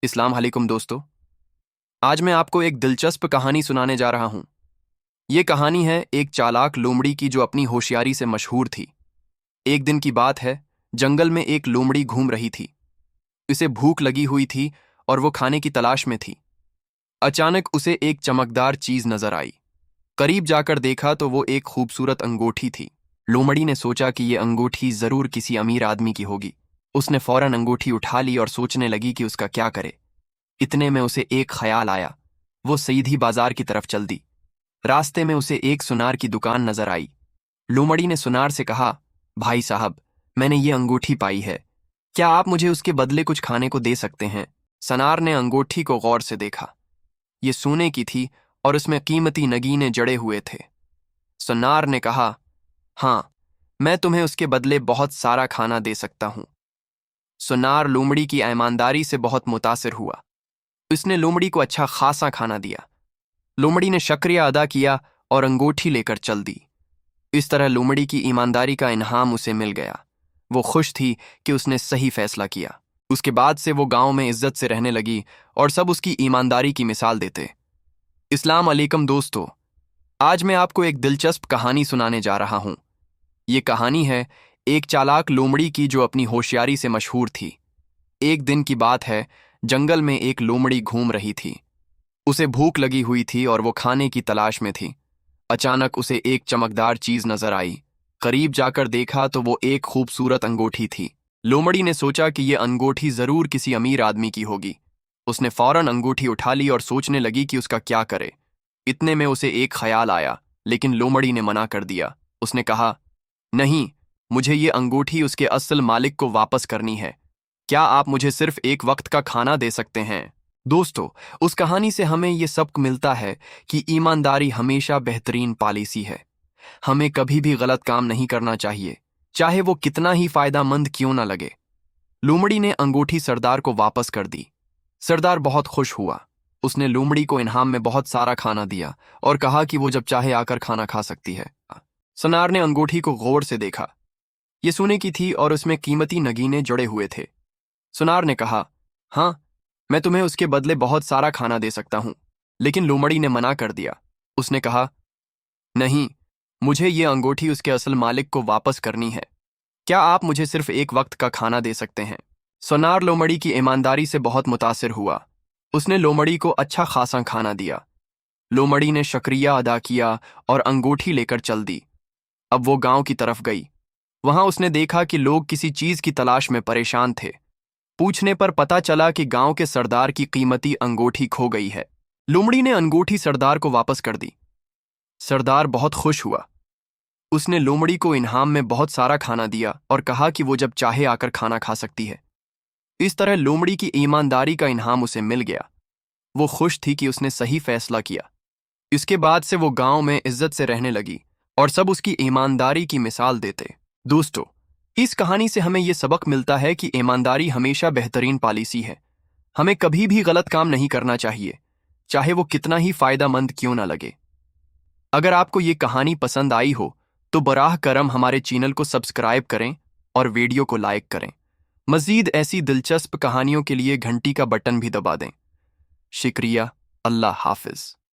अस्सलाम वालेकुम दोस्तों। आज मैं आपको एक दिलचस्प कहानी सुनाने जा रहा हूँ। ये कहानी है एक चालाक लोमड़ी की जो अपनी होशियारी से मशहूर थी। एक दिन की बात है, जंगल में एक लोमड़ी घूम रही थी। उसे भूख लगी हुई थी और वो खाने की तलाश में थी। अचानक उसे एक चमकदार चीज नजर आई। करीब जाकर देखा तो वो एक खूबसूरत अंगूठी थी। लोमड़ी ने सोचा कि ये अंगूठी जरूर किसी अमीर आदमी की होगी। उसने फौरन अंगूठी उठा ली और सोचने लगी कि उसका क्या करे। इतने में उसे एक ख्याल आया। वो सीधी बाजार की तरफ चल दी। रास्ते में उसे एक सुनार की दुकान नजर आई। लोमड़ी ने सुनार से कहा, भाई साहब, मैंने ये अंगूठी पाई है, क्या आप मुझे उसके बदले कुछ खाने को दे सकते हैं? सुनार ने अंगूठी को गौर से देखा। ये सोने की थी और उसमें कीमती नगीने जड़े हुए थे। सुनार ने कहा, हाँ, मैं तुम्हें उसके बदले बहुत सारा खाना दे सकता हूं। सुनार लोमड़ी की ईमानदारी से बहुत मुतासिर हुआ। उसने लोमड़ी को अच्छा खासा खाना दिया। लोमड़ी ने शुक्रिया अदा किया और अंगूठी लेकर चल दी। इस तरह लोमड़ी की ईमानदारी का इनाम उसे मिल गया। वो खुश थी कि उसने सही फैसला किया। उसके बाद से वो गांव में इज्जत से रहने लगी और सब उसकी ईमानदारी की मिसाल देते। इस्लाम अलैकुम दोस्तों, आज मैं आपको एक दिलचस्प कहानी सुनाने जा रहा हूं। ये कहानी है एक चालाक लोमड़ी की जो अपनी होशियारी से मशहूर थी। एक दिन की बात है, जंगल में एक लोमड़ी घूम रही थी। उसे भूख लगी हुई थी और वो खाने की तलाश में थी। अचानक उसे एक चमकदार चीज नजर आई। करीब जाकर देखा तो वो एक खूबसूरत अंगूठी थी। लोमड़ी ने सोचा कि ये अंगूठी जरूर किसी अमीर आदमी की होगी। उसने फौरन अंगूठी उठा ली और सोचने लगी कि उसका क्या करे। इतने में उसे एक ख्याल आया, लेकिन लोमड़ी ने मना कर दिया। उसने कहा, नहीं, मुझे ये अंगूठी उसके असल मालिक को वापस करनी है। क्या आप मुझे सिर्फ एक वक्त का खाना दे सकते हैं? दोस्तों, उस कहानी से हमें ये सबक मिलता है कि ईमानदारी हमेशा बेहतरीन पॉलिसी है। हमें कभी भी गलत काम नहीं करना चाहिए, चाहे वो कितना ही फायदेमंद क्यों ना लगे। लोमड़ी ने अंगूठी सरदार को वापस कर दी। सरदार बहुत खुश हुआ। उसने लोमड़ी को इनाम में बहुत सारा खाना दिया और कहा कि वो जब चाहे आकर खाना खा सकती है। सुनार ने अंगूठी को गौर से देखा। ये सोने की थी और उसमें कीमती नगीने जुड़े हुए थे। सुनार ने कहा, हाँ, मैं तुम्हें उसके बदले बहुत सारा खाना दे सकता हूं। लेकिन लोमड़ी ने मना कर दिया। उसने कहा, नहीं, मुझे ये अंगूठी उसके असल मालिक को वापस करनी है। क्या आप मुझे सिर्फ एक वक्त का खाना दे सकते हैं? सुनार लोमड़ी की ईमानदारी से बहुत मुतासिर हुआ। उसने लोमड़ी को अच्छा खासा खाना दिया। लोमड़ी ने शुक्रिया अदा किया और अंगूठी लेकर चल दी। अब वो गांव की तरफ गई। वहां उसने देखा कि लोग किसी चीज की तलाश में परेशान थे। पूछने पर पता चला कि गांव के सरदार की कीमती अंगूठी खो गई है। लोमड़ी ने अंगूठी सरदार को वापस कर दी। सरदार बहुत खुश हुआ। उसने लोमड़ी को इनाम में बहुत सारा खाना दिया और कहा कि वो जब चाहे आकर खाना खा सकती है। इस तरह लोमड़ी की ईमानदारी का इनाम उसे मिल गया। वो खुश थी कि उसने सही फैसला किया। इसके बाद से वो गांव में इज्जत से रहने लगी और सब उसकी ईमानदारी की मिसाल देते। दोस्तों, इस कहानी से हमें यह सबक मिलता है कि ईमानदारी हमेशा बेहतरीन पॉलिसी है। हमें कभी भी गलत काम नहीं करना चाहिए, चाहे वो कितना ही फायदेमंद क्यों ना लगे। अगर आपको ये कहानी पसंद आई हो तो बराह करम हमारे चैनल को सब्सक्राइब करें और वीडियो को लाइक करें। मज़ीद ऐसी दिलचस्प कहानियों के लिए घंटी का बटन भी दबा दें। शुक्रिया। अल्लाह हाफिज।